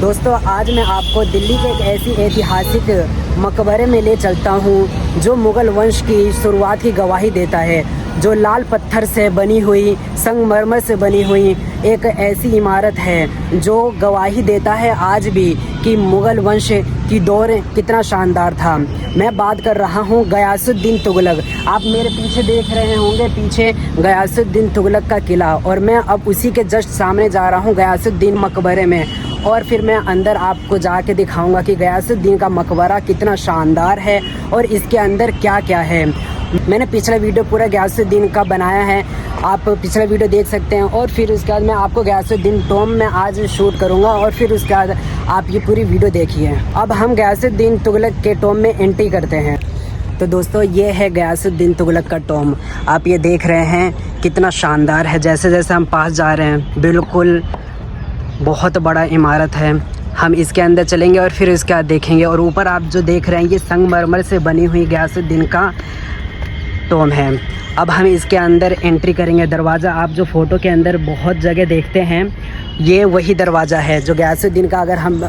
दोस्तों आज मैं आपको दिल्ली के एक ऐसी ऐतिहासिक मकबरे में ले चलता हूँ जो मुग़ल वंश की शुरुआत की गवाही देता है। जो लाल पत्थर से बनी हुई, संगमरमर से बनी हुई एक ऐसी इमारत है जो गवाही देता है आज भी कि मुग़ल वंश की दौर कितना शानदार था। मैं बात कर रहा हूँ गयासुद्दीन तुगलक। आप मेरे पीछे देख रहे होंगे, पीछे गयासुद्दीन तुगलक का किला, और मैं अब उसी के जस्ट सामने जा रहा हूँ गयासुद्दीन मकबरे में। और फिर मैं अंदर आपको जाके दिखाऊंगा कि गयासुद्दीन का मकबरा कितना शानदार है और इसके अंदर क्या क्या है। मैंने पिछला वीडियो पूरा गयासुद्दीन का बनाया है, आप पिछला वीडियो देख सकते हैं। और फिर उसके बाद मैं आपको गयासुद्दीन टॉम में आज शूट करूंगा और फिर उसके बाद आप ये पूरी वीडियो देखिए। अब हम गयासुद्दीन तुगलक के टॉम में एंट्री करते हैं। तो दोस्तों ये है गयासुद्दीन तुगलक का टॉम। आप ये देख रहे हैं कितना शानदार है। जैसे जैसे हम पास जा रहे हैं बिल्कुल बहुत बड़ा इमारत है। हम इसके अंदर चलेंगे और फिर इसके बाद देखेंगे। और ऊपर आप जो देख रहे हैं ये संगमरमर से बनी हुई गयासुद्दीन का टॉम है। अब हम इसके अंदर एंट्री करेंगे। दरवाज़ा आप जो फ़ोटो के अंदर बहुत जगह देखते हैं ये वही दरवाज़ा है जो गयासुद्दीन का, अगर हम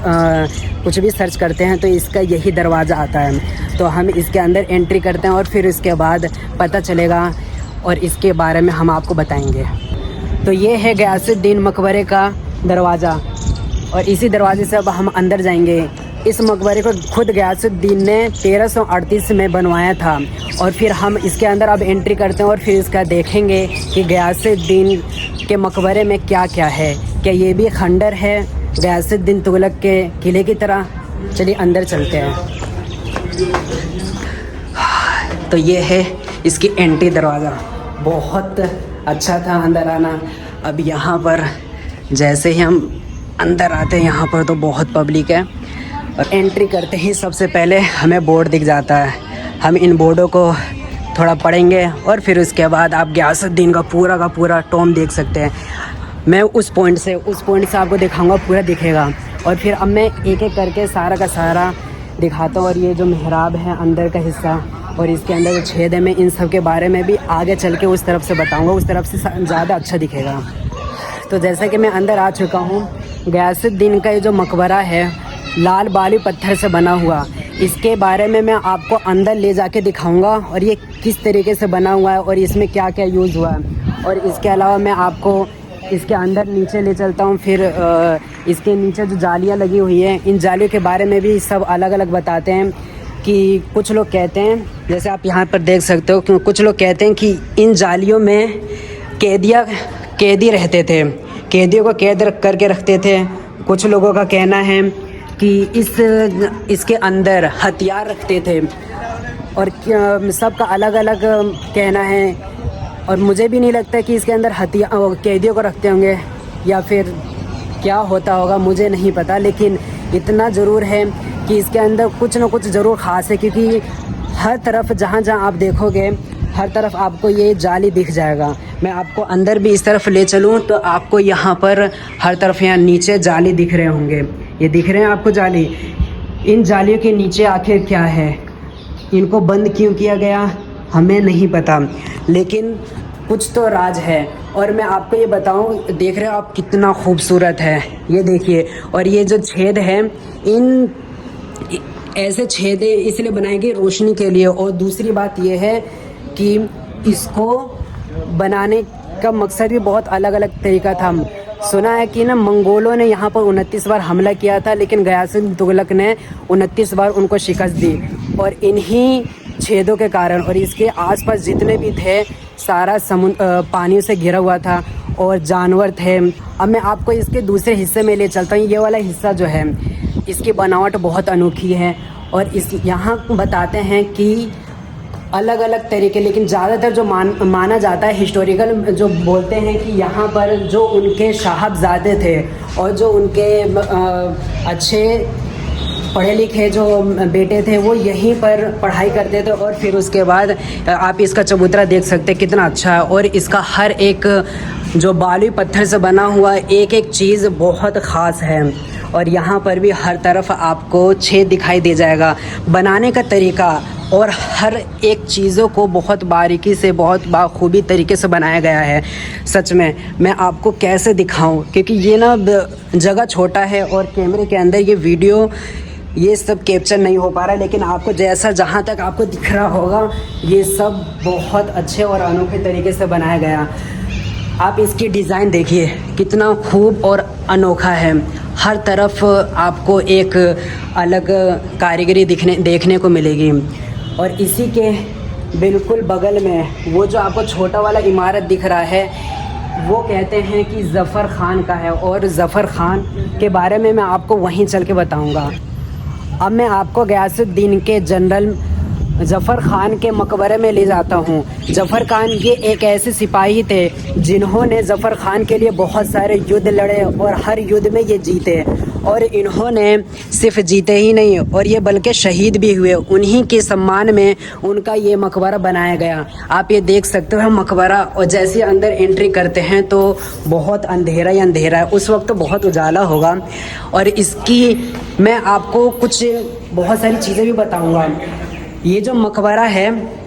कुछ भी सर्च करते हैं तो इसका यही दरवाज़ा आता है। तो हम इसके अंदर एंट्री करते हैं और फिर इसके बाद पता चलेगा और इसके बारे में हम आपको बताएंगे। तो ये है गयासुद्दीन मकबरे का दरवाज़ा और इसी दरवाजे से अब हम अंदर जाएंगे। इस मकबरे को खुद गयासुद्दीन ने 1338 में बनवाया था। और फिर हम इसके अंदर अब एंट्री करते हैं और फिर इसका देखेंगे कि गयासुद्दीन के मकबरे में क्या क्या है। क्या ये भी खंडर है गयासुद्दीन तुगलक के किले की तरह? चलिए अंदर चलते हैं। तो ये है इसकी एंट्री दरवाज़ा, बहुत अच्छा था अंदर आना। अब यहाँ पर जैसे ही हम अंदर आते हैं यहाँ पर तो बहुत पब्लिक है। और एंट्री करते ही सबसे पहले हमें बोर्ड दिख जाता है। हम इन बोर्डों को थोड़ा पढ़ेंगे और फिर उसके बाद आप गयासुद्दीन का पूरा टॉम देख सकते हैं। मैं उस पॉइंट से आपको दिखाऊंगा, पूरा दिखेगा। और फिर अब मैं एक एक करके सारा का सारा दिखाता हूँ। और ये जो मेहराब है अंदर का हिस्सा और इसके अंदर जो छेद है, मैं इन सब के बारे में भी आगे चल के उस तरफ से बताऊँगा, उस तरफ से ज़्यादा अच्छा दिखेगा। तो जैसा कि मैं अंदर आ चुका हूँ, गयासुद्दीन का ये जो मकबरा है लाल बालू पत्थर से बना हुआ, इसके बारे में मैं आपको अंदर ले जाके दिखाऊंगा और ये किस तरीके से बना हुआ है और इसमें क्या क्या यूज़ हुआ है। और इसके अलावा मैं आपको इसके अंदर नीचे ले चलता हूँ। फिर इसके नीचे जो जालियाँ लगी हुई हैं, इन जालियों के बारे में भी सब अलग अलग बताते हैं। कि कुछ लोग कहते हैं, जैसे आप यहाँ पर देख सकते हो, कुछ लोग कहते हैं कि इन जालियों में कैदी रहते थे, कैदियों को कैद करके रखते थे। कुछ लोगों का कहना है कि इसके अंदर हथियार रखते थे। और सबका अलग अलग कहना है। और मुझे भी नहीं लगता कि इसके अंदर कैदियों को रखते होंगे या फिर क्या होता होगा, मुझे नहीं पता। लेकिन इतना ज़रूर है कि इसके अंदर कुछ ना कुछ ज़रूर ख़ास है, क्योंकि हर तरफ जहाँ आप देखोगे हर तरफ आपको ये जाली दिख जाएगा। मैं आपको अंदर भी इस तरफ ले चलूँ तो आपको यहाँ पर हर तरफ यहाँ नीचे जाली दिख रहे होंगे। ये दिख रहे हैं आपको जाली। इन जालियों के नीचे आखिर क्या है, इनको बंद क्यों किया गया हमें नहीं पता, लेकिन कुछ तो राज है। और मैं आपको ये बताऊं, देख रहे हो आप कितना खूबसूरत है, ये देखिए। और ये जो छेद है, इन ऐसे छेद इसलिए बनाए गए रोशनी के लिए। और दूसरी बात ये है कि इसको बनाने का मकसद भी बहुत अलग अलग तरीका था। सुना है कि ना मंगोलों ने यहाँ पर 29 बार हमला किया था, लेकिन गयासुद्दीन तुगलक ने 29 बार उनको शिकस्त दी। और इन्हीं छेदों के कारण और इसके आसपास जितने भी थे सारा पानियों से घिरा हुआ था और जानवर थे। अब मैं आपको इसके दूसरे हिस्से में ले चलता हूँ। ये वाला हिस्सा जो है इसकी बनावट बहुत अनोखी है। और यहाँ बताते हैं कि अलग अलग तरीके, लेकिन ज़्यादातर जो माना जाता है, हिस्टोरिकल जो बोलते हैं कि यहाँ पर जो उनके साहबजादे थे और जो उनके अच्छे पढ़े लिखे जो बेटे थे वो यहीं पर पढ़ाई करते थे। और फिर उसके बाद आप इसका चबूतरा देख सकते हैं कितना अच्छा है। और इसका हर एक जो बालू पत्थर से बना हुआ एक एक चीज़ बहुत ख़ास है। और यहाँ पर भी हर तरफ आपको छेद दिखाई दे जाएगा। बनाने का तरीका और हर एक चीज़ों को बहुत बारीकी से, बहुत बाखूबी तरीके से बनाया गया है। सच में मैं आपको कैसे दिखाऊं, क्योंकि ये ना जगह छोटा है और कैमरे के अंदर ये वीडियो ये सब कैप्चर नहीं हो पा रहा है, लेकिन आपको जैसा जहाँ तक आपको दिख रहा होगा ये सब बहुत अच्छे और अनोखे तरीके से बनाया गया। आप इसकी डिज़ाइन देखिए कितना खूब और अनोखा है। हर तरफ आपको एक अलग कारीगरी देखने को मिलेगी। और इसी के बिल्कुल बगल में वो जो आपको छोटा वाला इमारत दिख रहा है वो कहते हैं कि ज़फ़र ख़ान का है, और ज़फ़र ख़ान के बारे में मैं आपको वहीं चल के बताऊँगा। अब मैं आपको गयासुद्दीन के जनरल ज़फ़र ख़ान के मकबरे में ले जाता हूँ। ज़फ़र ख़ान ये एक ऐसे सिपाही थे जिन्होंने ज़फ़र ख़ान के लिए बहुत सारे युद्ध लड़े और हर युद्ध में ये जीते, और इन्होंने सिर्फ जीते ही नहीं और ये बल्कि शहीद भी हुए। उन्हीं के सम्मान में उनका ये मकबरा बनाया गया। आप ये देख सकते हो मकबरा, और जैसे अंदर एंट्री करते हैं तो बहुत अंधेरा ही अंधेरा है, उस वक्त तो बहुत उजाला होगा। और इसकी मैं आपको कुछ बहुत सारी चीज़ें भी बताऊँगा। ये जो मकबरा है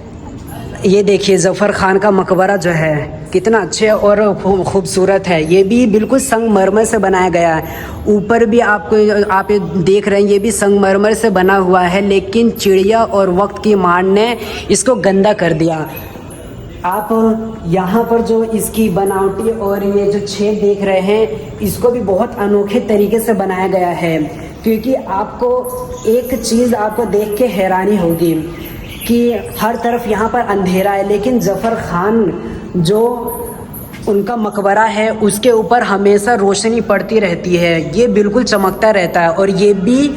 ये देखिए ज़फ़र ख़ान का मकबरा जो है कितना अच्छे और खूबसूरत है। ये भी बिल्कुल संगमरमर से बनाया गया है। ऊपर भी आप ये देख रहे हैं ये भी संगमरमर से बना हुआ है, लेकिन चिड़िया और वक्त की मार ने इसको गंदा कर दिया। आप यहाँ पर जो इसकी बनावटी और ये जो छेद देख रहे हैं इसको भी बहुत अनोखे तरीके से बनाया गया है, क्योंकि आपको एक चीज़ आपको देख के हैरानी होगी कि हर तरफ यहाँ पर अंधेरा है, लेकिन ज़फ़र ख़ान जो उनका मकबरा है उसके ऊपर हमेशा रोशनी पड़ती रहती है। ये बिल्कुल चमकता रहता है और ये भी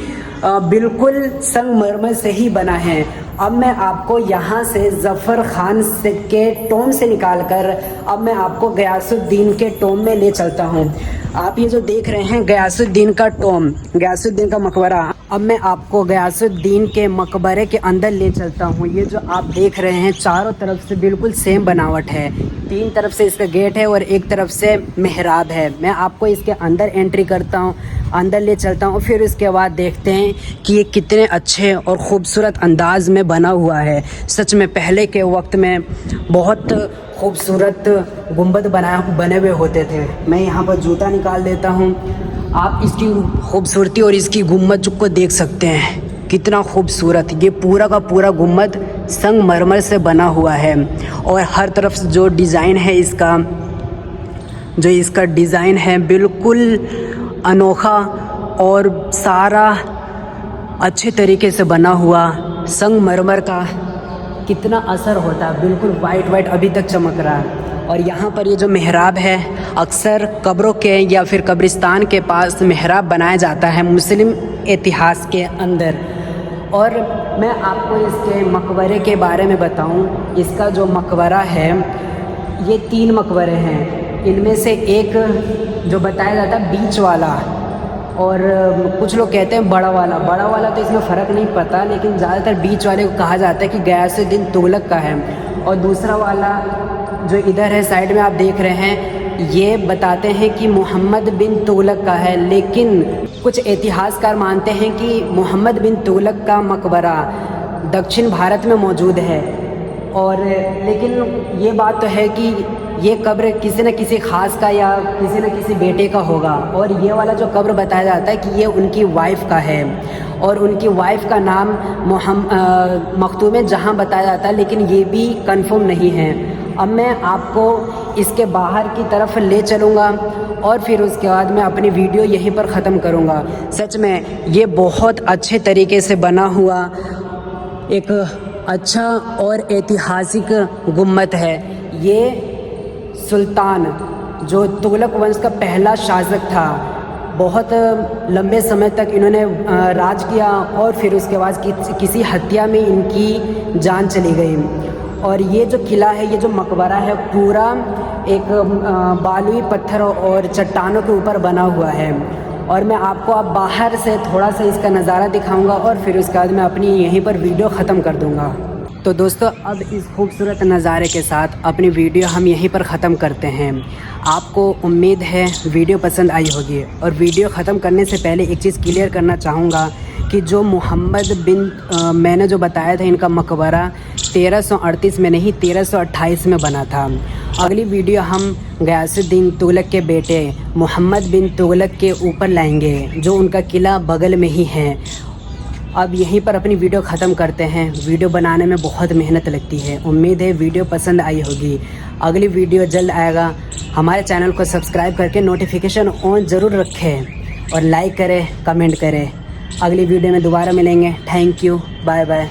बिल्कुल संगमरमर से ही बना है। अब मैं आपको यहाँ से ज़फ़र ख़ान के टॉम से निकालकर अब मैं आपको गयासुद्दीन के टॉम में ले चलता हूँ। आप ये जो देख रहे हैं गयासुद्दीन का टॉम, गयासुद्दीन का मकबरा। अब मैं आपको गयासुद्दीन के मकबरे के अंदर ले चलता हूँ। ये जो आप देख रहे हैं चारों तरफ से बिल्कुल सेम बनावट है। 3 तरफ से इसका गेट है और एक तरफ से मेहराब है। मैं आपको इसके अंदर एंट्री करता हूँ, अंदर ले चलता हूँ, फिर उसके बाद देखते हैं कि ये कितने अच्छे और ख़ूबसूरत अंदाज में बना हुआ है। सच में पहले के वक्त में बहुत खूबसूरत गुंबद बने हुए होते थे। मैं यहाँ पर जूता निकाल देता हूँ। आप इसकी खूबसूरती और इसकी गुंबद को देख सकते हैं कितना खूबसूरत। ये पूरा का पूरा गुंबद संगमरमर से बना हुआ है और हर तरफ से जो डिज़ाइन है इसका डिज़ाइन है बिल्कुल अनोखा और सारा अच्छे तरीके से बना हुआ। संगमरमर का कितना असर होता है, बिल्कुल वाइट अभी तक चमक रहा है। और यहाँ पर ये जो मेहराब है अक्सर कब्रों के या फिर कब्रिस्तान के पास मेहराब बनाया जाता है मुस्लिम इतिहास के अंदर। और मैं आपको इसके मकबरे के बारे में बताऊं, इसका जो मकबरा है ये 3 मकबरे हैं। इनमें से एक जो बताया जाता है बीच वाला, और कुछ लोग कहते हैं बड़ा वाला तो इसमें फ़र्क नहीं पता, लेकिन ज़्यादातर बीच वाले को कहा जाता है कि गयासुद्दीन तुगलक का है। और दूसरा वाला जो इधर है साइड में आप देख रहे हैं ये बताते हैं कि मोहम्मद बिन तुगलक का है, लेकिन कुछ इतिहासकार मानते हैं कि मोहम्मद बिन तुगलक का मकबरा दक्षिण भारत में मौजूद है। और लेकिन ये बात तो है कि ये कब्र किसी न किसी ख़ास का या किसी न किसी बेटे का होगा। और ये वाला जो कब्र बताया जाता है कि ये उनकी वाइफ़ का है, और उनकी वाइफ़ का नाम मखतूम जहाँ बताया जाता है, लेकिन ये भी कंफर्म नहीं है। अब मैं आपको इसके बाहर की तरफ ले चलूँगा और फिर उसके बाद मैं अपनी वीडियो यहीं पर ख़त्म करूँगा। सच में ये बहुत अच्छे तरीके से बना हुआ एक अच्छा और ऐतिहासिक गुम्बद है। ये सुल्तान जो तुगलक वंश का पहला शासक था, बहुत लंबे समय तक इन्होंने राज किया और फिर उसके बाद किसी हत्या में इनकी जान चली गई। और ये जो किला है, ये जो मकबरा है, पूरा एक बालुई पत्थर और चट्टानों के ऊपर बना हुआ है। और मैं आपको अब बाहर से थोड़ा सा इसका नज़ारा दिखाऊंगा और फिर उसके बाद मैं अपनी यहीं पर वीडियो ख़त्म कर दूंगा। तो दोस्तों अब इस खूबसूरत नज़ारे के साथ अपनी वीडियो हम यहीं पर ख़त्म करते हैं। आपको उम्मीद है वीडियो पसंद आई होगी। और वीडियो ख़त्म करने से पहले एक चीज़ क्लियर करना चाहूँगा कि जो मोहम्मद बिन मैंने जो बताया था इनका मकबरा 1338 में नहीं 1328 में बना था। अगली वीडियो हम गयासुद्दीन तुगलक के बेटे मोहम्मद बिन तुगलक के ऊपर लाएंगे, जो उनका किला बगल में ही है। अब यहीं पर अपनी वीडियो ख़त्म करते हैं। वीडियो बनाने में बहुत मेहनत लगती है। उम्मीद है वीडियो पसंद आई होगी। अगली वीडियो जल्द आएगा। हमारे चैनल को सब्सक्राइब करके नोटिफिकेशन ऑन ज़रूर रखें और लाइक करें, कमेंट करें। अगली वीडियो में दोबारा मिलेंगे। Thank you, bye bye.